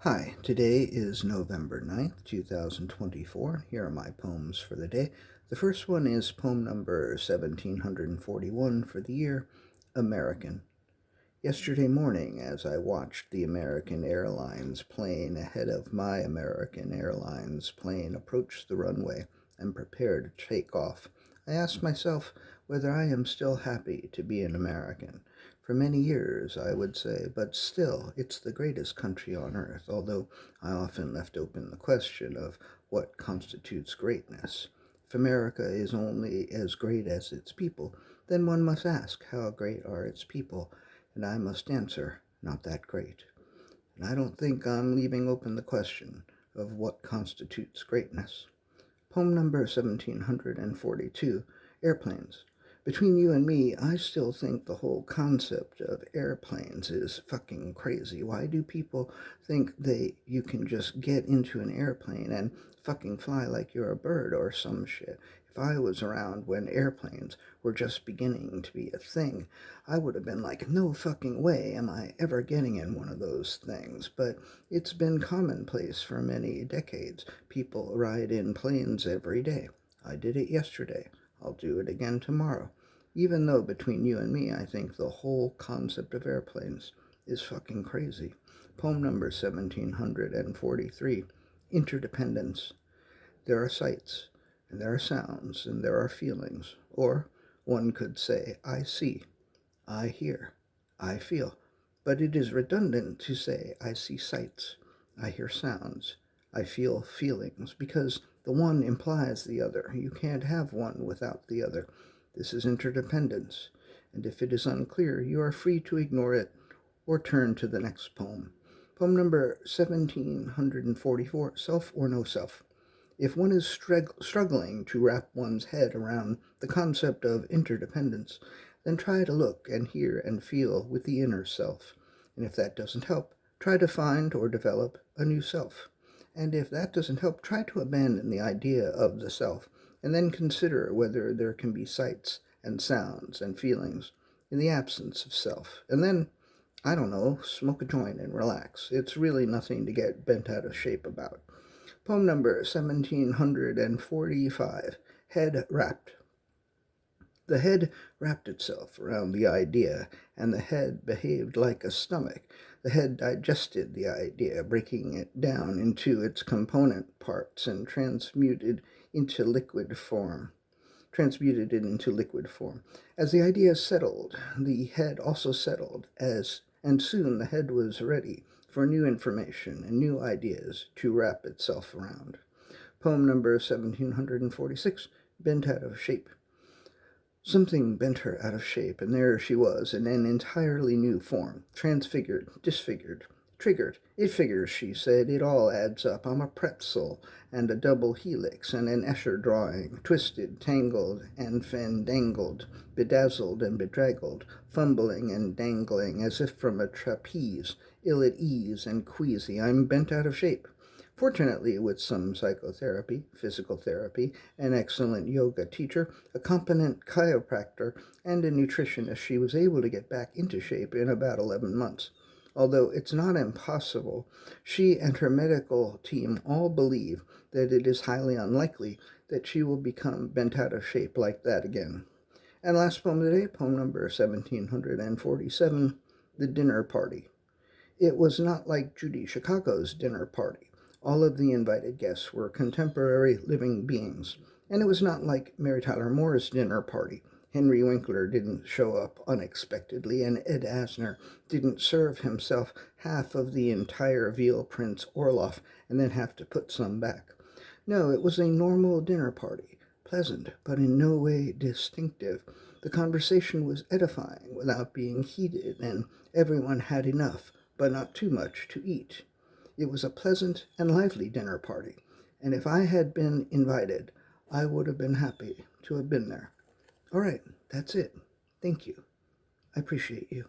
Hi, today is November 9th, 2024. Here are my poems for the day. The first one is poem number 1741 for the year, American. Yesterday morning, as I watched the American Airlines plane ahead of my American Airlines plane approach the runway and prepare to take off, I asked myself whether I am still happy to be an American. For many years, I would say, but still, it's the greatest country on earth, although I often left open the question of what constitutes greatness. If America is only as great as its people, then one must ask, how great are its people? And I must answer, not that great. And I don't think I'm leaving open the question of what constitutes greatness. Poem number 1742, Airplanes. Between you and me, I still think the whole concept of airplanes is fucking crazy. Why do people think you can just get into an airplane and fucking fly like you're a bird or some shit? If I was around when airplanes were just beginning to be a thing, I would have been like, no fucking way am I ever getting in one of those things. But it's been commonplace for many decades. People ride in planes every day. I did it yesterday. I'll do it again tomorrow. Even though between you and me, I think the whole concept of airplanes is fucking crazy. Poem number 1743, Interdependence. There are sights, and there are sounds, and there are feelings. Or one could say, I see, I hear, I feel. But it is redundant to say, I see sights, I hear sounds, I feel feelings, because the one implies the other. You can't have one without the other. This is interdependence, and if it is unclear, you are free to ignore it or turn to the next poem. Poem number 1744, Self or No Self. If one is struggling to wrap one's head around the concept of interdependence, then try to look and hear and feel with the inner self. And if that doesn't help, try to find or develop a new self. And if that doesn't help, try to abandon the idea of the self, and then consider whether there can be sights and sounds and feelings in the absence of self. And then, I don't know, smoke a joint and relax. It's really nothing to get bent out of shape about. Poem number 1745, Head Wrapped. The head wrapped itself around the idea, and the head behaved like a stomach. The head digested the idea, breaking it down into its component parts and transmuted it into liquid form. As the idea settled, the head also settled, and soon the head was ready for new information and new ideas to wrap itself around. Poem number 1746, Bent Out of Shape. Something bent her out of shape, and there she was in an entirely new form, transfigured, disfigured, triggered. It figures, she said, it all adds up. I'm a pretzel and a double helix and an Escher drawing, twisted, tangled, and fandangled, bedazzled and bedraggled, fumbling and dangling as if from a trapeze, ill at ease and queasy. I'm bent out of shape. Fortunately, with some psychotherapy, physical therapy, an excellent yoga teacher, a competent chiropractor, and a nutritionist, she was able to get back into shape in about 11 months. Although it's not impossible, she and her medical team all believe that it is highly unlikely that she will become bent out of shape like that again. And last poem today, poem number 1747, The Dinner Party. It was not like Judy Chicago's dinner party. All of the invited guests were contemporary living beings, and it was not like Mary Tyler Moore's dinner party. Henry Winkler didn't show up unexpectedly, and Ed Asner didn't serve himself half of the entire veal Prince Orloff and then have to put some back. No, it was a normal dinner party, pleasant, but in no way distinctive. The conversation was edifying without being heated, and everyone had enough, but not too much, to eat. It was a pleasant and lively dinner party, and if I had been invited, I would have been happy to have been there. All right, that's it. Thank you. I appreciate you.